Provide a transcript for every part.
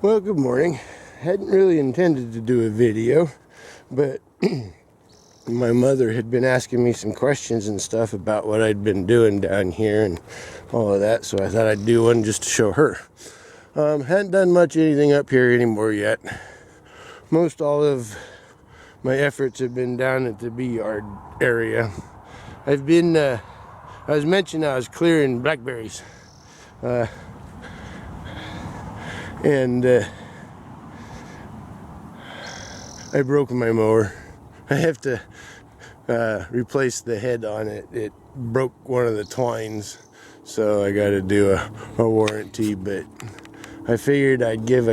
Well, good morning. Hadn't really intended to do a video, but my mother had been asking me some questions and stuff about what I'd been doing down here and all of that, so I thought I'd do one just to show her. Hadn't done much anything up here anymore yet. Most all of my efforts have been down at the bee yard area. I was mentioning I was clearing blackberries. And I broke my mower. I have to replace the head on it. It broke one of the twines, so I got to do a warranty. But I figured I'd give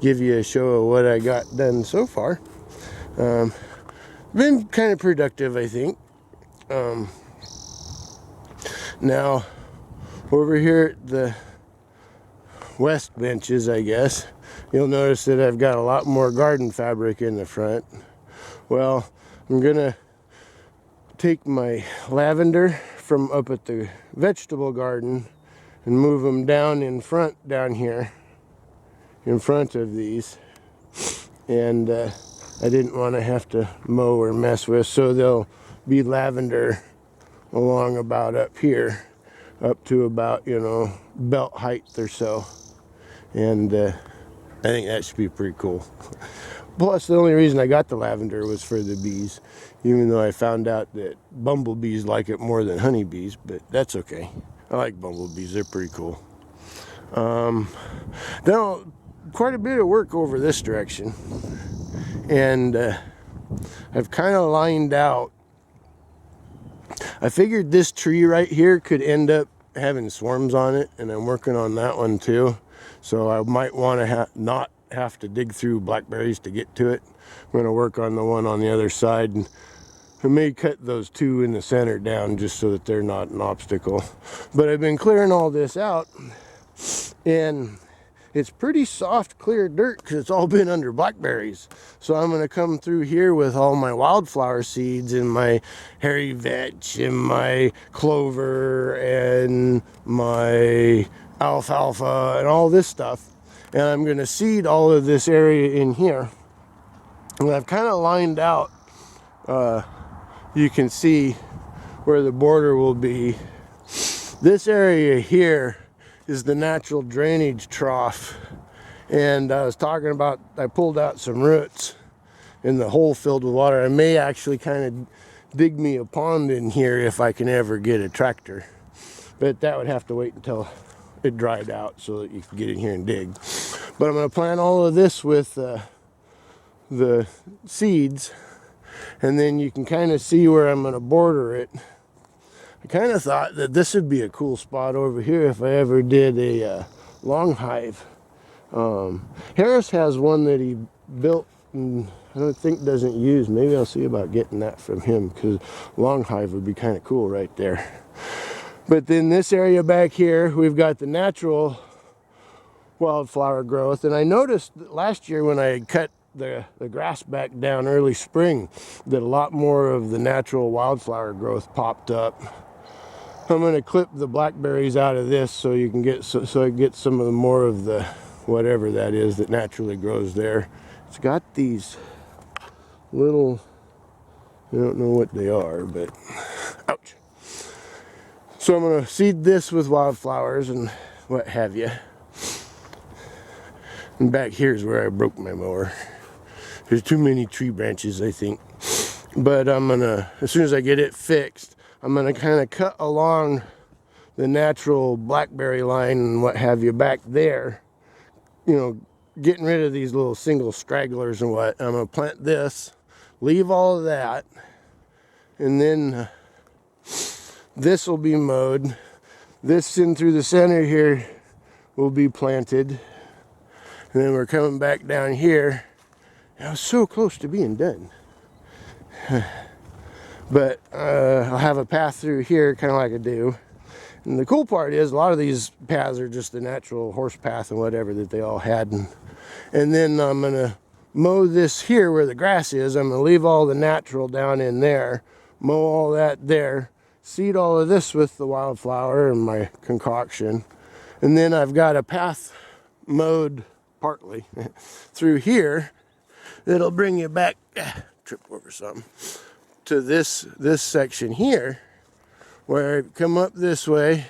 you a show of what I got done so far. Been kind of productive, I think. Now, over here at the west benches, I guess, you'll notice that I've got a lot more garden fabric in the front. Well, I'm gonna take my lavender from up at the vegetable garden and move them down in front, down here in front of these. And I didn't want to have to mow or mess with, so they'll be lavender along about up here, up to about, belt height or so. And I think that should be pretty cool. Plus, the only reason I got the lavender was for the bees, even though I found out that bumblebees like it more than honeybees, but that's okay. I like bumblebees, they're pretty cool. Now, quite a bit of work over this direction, and I've kind of lined out. I figured this tree right here could end up having swarms on it, and I'm working on that one too. So I might want to not have to dig through blackberries to get to it. I'm going to work on the one on the other side, and I may cut those two in the center down just so that they're not an obstacle. But I've been clearing all this out, and it's pretty soft, clear dirt because it's all been under blackberries. So I'm going to come through here with all my wildflower seeds and my hairy vetch and my clover and my alfalfa and all this stuff. And I'm going to seed all of this area in here. And I've kind of lined out, you can see where the border will be. This area here is the natural drainage trough, and I was talking about, I pulled out some roots in the hole filled with water. I may actually kind of dig me a pond in here if I can ever get a tractor, but that would have to wait until it dried out so that you can get in here and dig. But I'm going to plant all of this with the seeds, and then you can kind of see where I'm going to border it. I kind of thought that this would be a cool spot over here if I ever did a long hive. Harris has one that he built and I don't think doesn't use. Maybe I'll see about getting that from him, because long hive would be kind of cool right there. But then this area back here, we've got the natural wildflower growth. And I noticed that last year when I had cut the grass back down early spring, that a lot more of the natural wildflower growth popped up. I'm going to clip the blackberries out of this so you can get so I get some of the more of the whatever that is that naturally grows there. It's got these little, I don't know what they are, but ouch. So I'm going to seed this with wildflowers and what have you. And back here's where I broke my mower. There's too many tree branches, I think. But I'm going to, as soon as I get it fixed, I'm going to kind of cut along the natural blackberry line and what have you back there. Getting rid of these little single stragglers and what. I'm going to plant this, leave all of that, and then this will be mowed. This in through the center here will be planted. And then we're coming back down here. I was so close to being done. But I'll have a path through here, kind of like I do. And the cool part is a lot of these paths are just the natural horse path and whatever that they all had. And then I'm going to mow this here where the grass is. I'm going to leave all the natural down in there, mow all that there, seed all of this with the wildflower and my concoction. And then I've got a path mowed partly, through here, it'll bring you back, trip over something, to this section here, where I come up this way,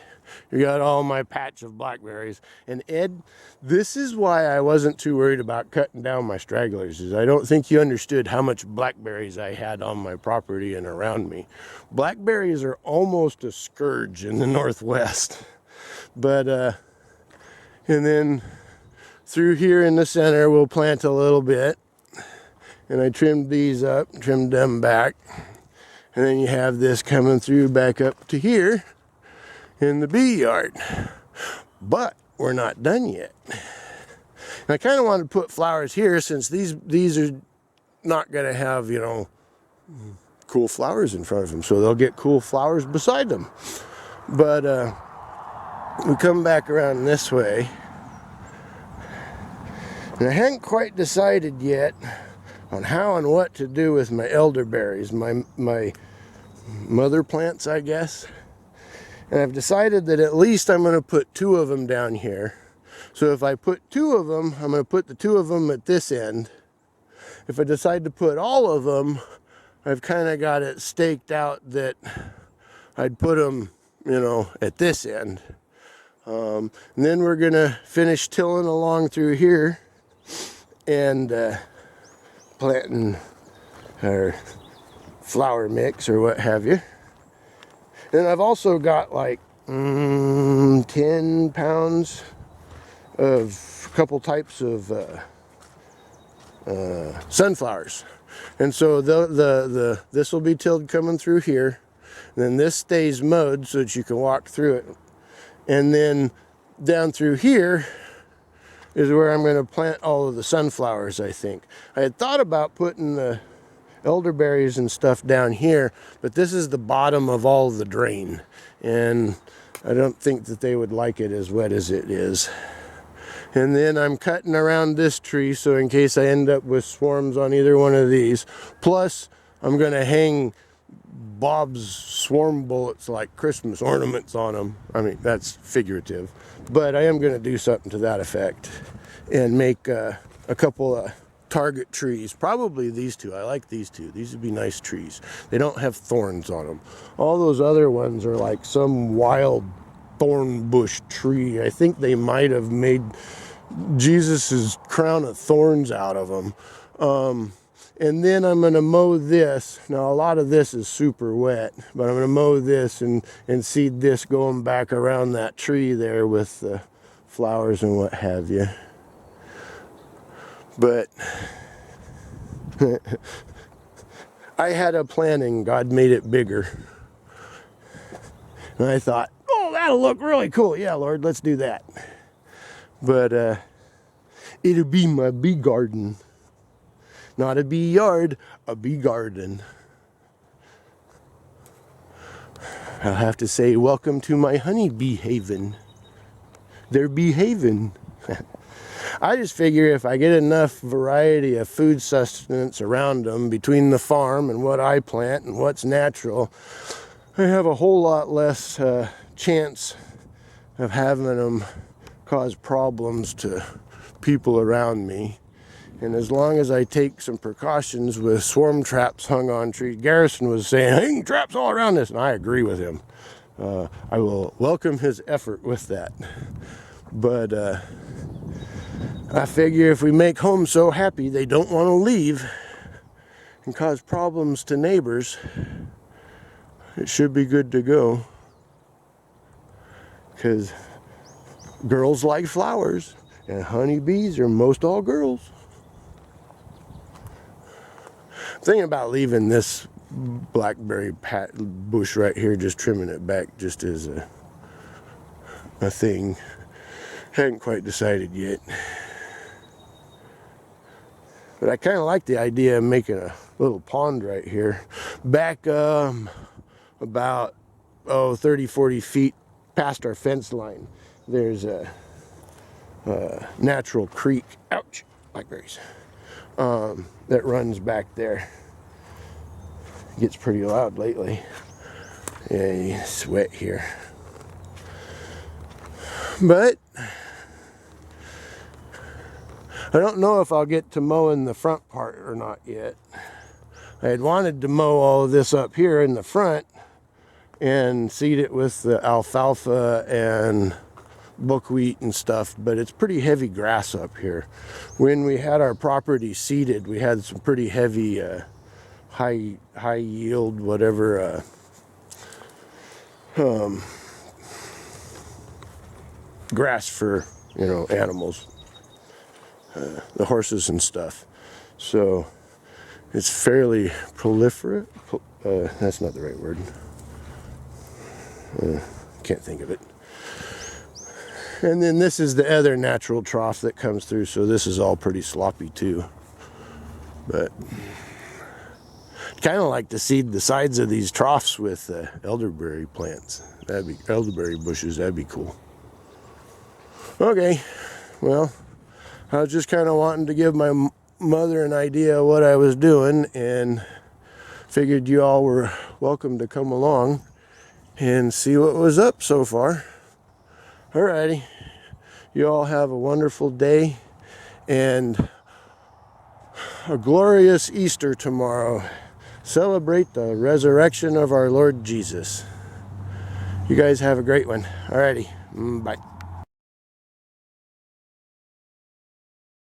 you got all my patch of blackberries. And Ed, this is why I wasn't too worried about cutting down my stragglers, is I don't think you understood how much blackberries I had on my property and around me. Blackberries are almost a scourge in the Northwest. But, and then through here in the center, we'll plant a little bit. And I trimmed these up, trimmed them back. And then you have this coming through back up to here in the bee yard. But we're not done yet. And I kind of want to put flowers here, since these are not going to have, you know, cool flowers in front of them. So they'll get cool flowers beside them. But we come back around this way. And I hadn't quite decided yet on how and what to do with my elderberries, my mother plants, I guess. And I've decided that at least I'm going to put 2 of them down here. So if I put 2 of them, I'm going to put the 2 of them at this end. If I decide to put all of them, I've kind of got it staked out that I'd put them, you know, at this end. And then we're going to finish tilling along through here and planting our flower mix or what have you. And I've also got like 10 pounds of a couple types of sunflowers. And so this will be tilled coming through here. And then this stays mowed so that you can walk through it. And then down through here is where I'm going to plant all of the sunflowers, I think. I had thought about putting the elderberries and stuff down here, but this is the bottom of all the drain, and I don't think that they would like it as wet as it is. And then I'm cutting around this tree, so in case I end up with swarms on either one of these. Plus, I'm going to hang Bob's swarm bullets like Christmas ornaments on them. I mean, that's figurative, but I am going to do something to that effect and make a couple of target trees. Probably these 2. I like these 2. These would be nice trees. They don't have thorns on them. All those other ones are like some wild thorn bush tree. I think they might have made Jesus's crown of thorns out of them. And then I'm going to mow this. Now a lot of this is super wet, but I'm going to mow this and seed this going back around that tree there with the flowers and what have you. But I had a plan and God made it bigger. And I thought, oh, that'll look really cool. Yeah, Lord, let's do that. But it'll be my bee garden. Not a bee yard, a bee garden. I'll have to say, welcome to my honeybee haven. They're behaving. I just figure if I get enough variety of food sustenance around them between the farm and what I plant and what's natural, I have a whole lot less chance of having them cause problems to people around me. And as long as I take some precautions with swarm traps hung on trees, Garrison was saying, hang traps all around this, and I agree with him. I will welcome his effort with that. But I figure if we make home so happy they don't want to leave and cause problems to neighbors, it should be good to go. Because girls like flowers, and honeybees are most all girls. I'm thinking about leaving this blackberry bush right here, just trimming it back just as a thing. Hadn't quite decided yet. But I kind of like the idea of making a little pond right here. Back about 30, 40 feet past our fence line, there's a natural creek, ouch, blackberries, that runs back there. It gets pretty loud lately. Yeah, it's wet here. I don't know if I'll get to mowing the front part or not yet. I had wanted to mow all of this up here in the front and seed it with the alfalfa and buckwheat and stuff, but it's pretty heavy grass up here. When we had our property seeded, we had some pretty heavy high yield whatever grass for, you know, animals, the horses and stuff. So it's fairly proliferate. That's not the right word. Can't think of it. And then this is the other natural trough that comes through, so this is all pretty sloppy too. But kind of like to seed the sides of these troughs with elderberry plants. That'd be elderberry bushes. That'd be cool. Okay, well, I was just kind of wanting to give my mother an idea of what I was doing, and figured you all were welcome to come along and see what was up so far. Alrighty, you all have a wonderful day and a glorious Easter tomorrow. Celebrate the resurrection of our Lord Jesus. You guys have a great one. Alrighty, bye.